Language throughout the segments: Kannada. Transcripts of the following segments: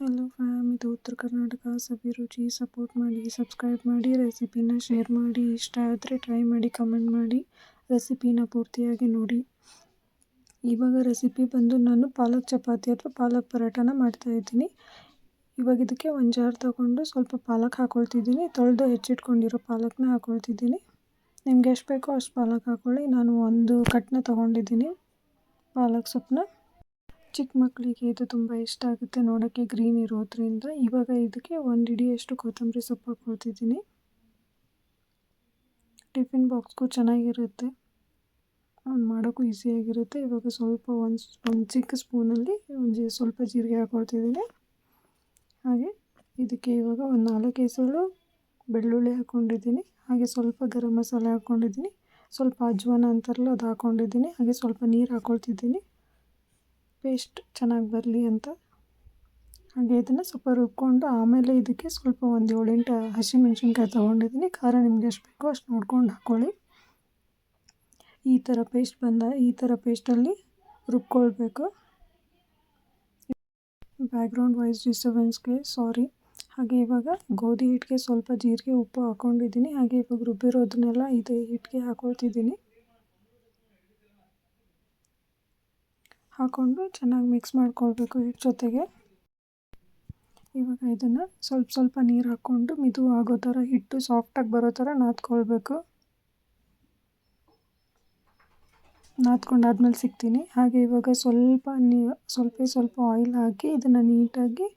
ಹಲೋ ಫ್ಯಾಮ್, ಇದು ಉತ್ತರ ಕರ್ನಾಟಕ ಸವಿ ರುಚಿ. ಸಪೋರ್ಟ್ ಮಾಡಿ, ಸಬ್ಸ್ಕ್ರೈಬ್ ಮಾಡಿ, ರೆಸಿಪಿನ ಶೇರ್ ಮಾಡಿ. ಇಷ್ಟ ಆದರೆ ಟ್ರೈ ಮಾಡಿ, ಕಮೆಂಟ್ ಮಾಡಿ, ರೆಸಿಪಿನ ಪೂರ್ತಿಯಾಗಿ ನೋಡಿ. ಇವಾಗ ರೆಸಿಪಿ ಬಂದು ನಾನು ಪಾಲಕ್ ಚಪಾತಿ ಅಥವಾ ಪಾಲಕ್ ಪರೋಟಾನ ಮಾಡ್ತಾಯಿದ್ದೀನಿ. ಇವಾಗ ಇದಕ್ಕೆ ಒಂದು ಜಾರ್ ತೊಗೊಂಡು ಸ್ವಲ್ಪ ಪಾಲಕ್ ಹಾಕ್ಕೊಳ್ತಿದ್ದೀನಿ. ತೊಳೆದು ಹೆಚ್ಚಿಟ್ಕೊಂಡಿರೋ ಪಾಲಕ್ನ ಹಾಕ್ಕೊಳ್ತಿದ್ದೀನಿ. ನಿಮ್ಗೆ ಎಷ್ಟು ಬೇಕೋ ಅಷ್ಟು ಪಾಲಕ್ ಹಾಕ್ಕೊಳ್ಳಿ. ನಾನು ಒಂದು ಕಟ್ನ ತೊಗೊಂಡಿದ್ದೀನಿ ಪಾಲಕ್ ಸೊಪ್ಪನ್ನ. ಚಿಕ್ಕ ಮಕ್ಕಳಿಗೆ ಇದು ತುಂಬ ಇಷ್ಟ ಆಗುತ್ತೆ ನೋಡೋಕ್ಕೆ, ಗ್ರೀನ್ ಇರೋದ್ರಿಂದ. ಇವಾಗ ಇದಕ್ಕೆ ಒಂದು ಹಿಡಿಯಷ್ಟು ಕೊತ್ತಂಬರಿ ಸೊಪ್ಪು ಹಾಕ್ಕೊಳ್ತಿದ್ದೀನಿ. ಟಿಫಿನ್ ಬಾಕ್ಸ್ಗೂ ಚೆನ್ನಾಗಿರುತ್ತೆ, ಮಾಡೋಕ್ಕೂ ಈಸಿಯಾಗಿರುತ್ತೆ. ಇವಾಗ ಸ್ವಲ್ಪ ಒಂದು ಚಿಕ್ಕ ಸ್ಪೂನಲ್ಲಿ ಸ್ವಲ್ಪ ಜೀರಿಗೆ ಹಾಕ್ಕೊಳ್ತಿದ್ದೀನಿ. ಹಾಗೆ ಇದಕ್ಕೆ ಇವಾಗ ಒಂದು 4 ಎಸಳು ಬೆಳ್ಳುಳ್ಳಿ ಹಾಕ್ಕೊಂಡಿದ್ದೀನಿ. ಹಾಗೆ ಸ್ವಲ್ಪ ಗರಂ ಮಸಾಲೆ ಹಾಕ್ಕೊಂಡಿದ್ದೀನಿ. ಸ್ವಲ್ಪ ಅಜ್ವಾನ ಅಂತಾರಲ್ಲ, ಅದು ಹಾಕ್ಕೊಂಡಿದ್ದೀನಿ. ಹಾಗೆ ಸ್ವಲ್ಪ ನೀರು ಹಾಕ್ಕೊಳ್ತಿದ್ದೀನಿ, ಪೇಸ್ಟ್ ಚೆನ್ನಾಗಿ ಬರಲಿ ಅಂತ. ಹಾಗೆ ಇದನ್ನು ಸ್ವಲ್ಪ ರುಬ್ಕೊಂಡು ಆಮೇಲೆ ಇದಕ್ಕೆ ಸ್ವಲ್ಪ ಒಂದು 7-8 ಹಸಿಮೆಣ್ಸಿನ್ಕಾಯಿ ತೊಗೊಂಡಿದ್ದೀನಿ. ಖಾರ ನಿಮ್ಗೆ ಎಷ್ಟು ಬೇಕೋ ಅಷ್ಟು ನೋಡ್ಕೊಂಡು ಹಾಕ್ಕೊಳ್ಳಿ. ಈ ಥರ ಪೇಸ್ಟಲ್ಲಿ ರುಬ್ಕೊಳ್ಬೇಕು. ಬ್ಯಾಕ್ಗ್ರೌಂಡ್ ವಾಯ್ಸ್ ಡಿಸ್ಟರ್ಬೆನ್ಸ್ಗೆ ಸಾರಿ. ಹಾಗೆ ಇವಾಗ ಗೋಧಿ ಹಿಟ್ಟಿಗೆ ಸ್ವಲ್ಪ ಜೀರಿಗೆ ಉಪ್ಪು ಹಾಕ್ಕೊಂಡಿದ್ದೀನಿ. ಹಾಗೆ ಇವಾಗ ರುಬ್ಬಿರೋದನ್ನೆಲ್ಲ ಇದೇ ಹಿಟ್ಟಿಗೆ ಹಾಕ್ಕೊಳ್ತಿದ್ದೀನಿ. ಹಾಕ್ಕೊಂಡು ಚೆನ್ನಾಗಿ ಮಿಕ್ಸ್ ಮಾಡ್ಕೊಳ್ಬೇಕು ಹಿಟ್ಟು ಜೊತೆಗೆ. ಇವಾಗ ಇದನ್ನು ಸ್ವಲ್ಪ ನೀರು ಹಾಕ್ಕೊಂಡು ಮಿದು ಆಗೋ ಥರ, ಹಿಟ್ಟು ಸಾಫ್ಟಾಗಿ ಬರೋ ಥರ ನಾದ್ಕೊಳ್ಬೇಕು. ನಾದ್ಕೊಂಡಾದ್ಮೇಲೆ ಸಿಗ್ತೀನಿ. ಹಾಗೆ ಇವಾಗ ಸ್ವಲ್ಪ ಆಯಿಲ್ ಹಾಕಿ ಇದನ್ನು ನೀಟಾಗಿ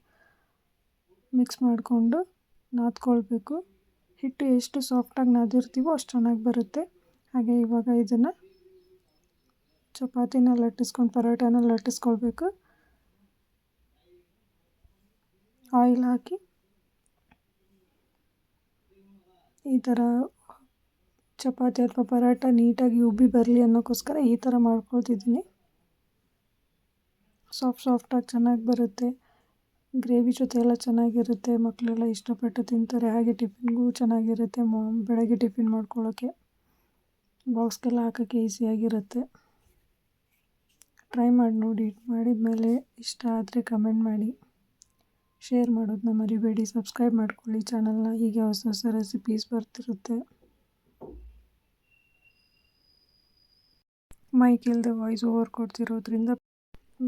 ಮಿಕ್ಸ್ ಮಾಡಿಕೊಂಡು ನಾದ್ಕೊಳ್ಬೇಕು. ಹಿಟ್ಟು ಎಷ್ಟು ಸಾಫ್ಟಾಗಿ ನಾದಿರ್ತೀವೋ ಅಷ್ಟು ಚೆನ್ನಾಗಿ ಬರುತ್ತೆ. ಹಾಗೆ ಇವಾಗ ಇದನ್ನು ಚಪಾತಿನ ಲಟ್ಟಿಸ್ಕೊಂಡು ಪರೋಟಾನ ಲಟ್ಟಿಸ್ಕೊಳ್ಬೇಕು. ಆಯಿಲ್ ಹಾಕಿ ಈ ಥರ ಚಪಾತಿ ಅಥವಾ ಪರೋಟ ನೀಟಾಗಿ ಉಬ್ಬಿ ಬರಲಿ ಅನ್ನೋಕ್ಕೋಸ್ಕರ ಈ ಥರ ಮಾಡ್ಕೊಳ್ತಿದ್ದೀನಿ. ಸಾಫ್ಟಾಗಿ ಚೆನ್ನಾಗಿ ಬರುತ್ತೆ. ಗ್ರೇವಿ ಜೊತೆ ಎಲ್ಲ ಚೆನ್ನಾಗಿರುತ್ತೆ. ಮಕ್ಕಳೆಲ್ಲ ಇಷ್ಟಪಟ್ಟು ತಿಂತಾರೆ. ಹಾಗೆ ಟಿಫಿನ್ಗೂ ಚೆನ್ನಾಗಿರುತ್ತೆ. ಬೆಳಗ್ಗೆ ಟಿಫಿನ್ ಮಾಡ್ಕೊಳ್ಳೋಕ್ಕೆ, ಬಾಕ್ಸ್ಗೆಲ್ಲ ಹಾಕೋಕ್ಕೆ ಈಸಿಯಾಗಿರುತ್ತೆ. ಟ್ರೈ ಮಾಡಿ ನೋಡಿ. ಮಾಡಿದ್ಮೇಲೆ ಇಷ್ಟ ಆದರೆ ಕಮೆಂಟ್ ಮಾಡಿ, ಶೇರ್ ಮಾಡೋದನ್ನ ಮರಿಬೇಡಿ. ಸಬ್ಸ್ಕ್ರೈಬ್ ಮಾಡ್ಕೊಳ್ಳಿ ಚಾನಲ್ನ. ಹೀಗೆ ಹೊಸ ರೆಸಿಪೀಸ್ ಬರ್ತಿರುತ್ತೆ. ಮೈಕ್ ಇಲ್ಲದೆ ವಾಯ್ಸ್ ಓವರ್ ಕೊಡ್ತಿರೋದ್ರಿಂದ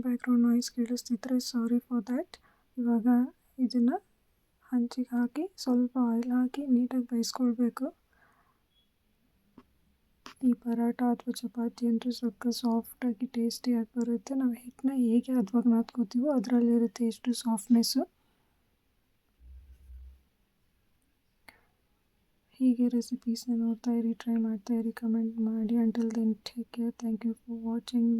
ಬ್ಯಾಕ್ಗ್ರೌಂಡ್ ನಾಯ್ಸ್ ಕೇಳಿಸ್ತಿದ್ರೆ ಸಾರಿ ಫಾರ್ ದ್ಯಾಟ್. ಇವಾಗ ಇದನ್ನು ಹಂಚಿಗೆ ಹಾಕಿ ಸ್ವಲ್ಪ ಆಯಿಲ್ ಹಾಕಿ ನೀಟಾಗಿ ಬೇಯಿಸ್ಕೊಳ್ಬೇಕು. ಈ ಪರೋಟ ಅಥವಾ ಚಪಾತಿ ಅಂತೂ ಸಾಫ್ಟಾಗಿ ಟೇಸ್ಟಿಯಾಗಿ ಬರುತ್ತೆ. ನಾವು ಹಿಟ್ಟನ್ನ ಹೇಗೆ ಹದವಾಗಿ ನಾದ್ಕೋತೀವೋ ಅದರಲ್ಲಿರುತ್ತೆ ಎಷ್ಟು ಸಾಫ್ಟ್ನೆಸ್ಸು. ಹೀಗೆ ರೆಸಿಪೀಸ್ನ ನೋಡ್ತಾಯಿರಿ, ಟ್ರೈ ಮಾಡ್ತಾಯಿರಿ, ಕಮೆಂಟ್ ಮಾಡಿ. Until then take care. Thank you for watching.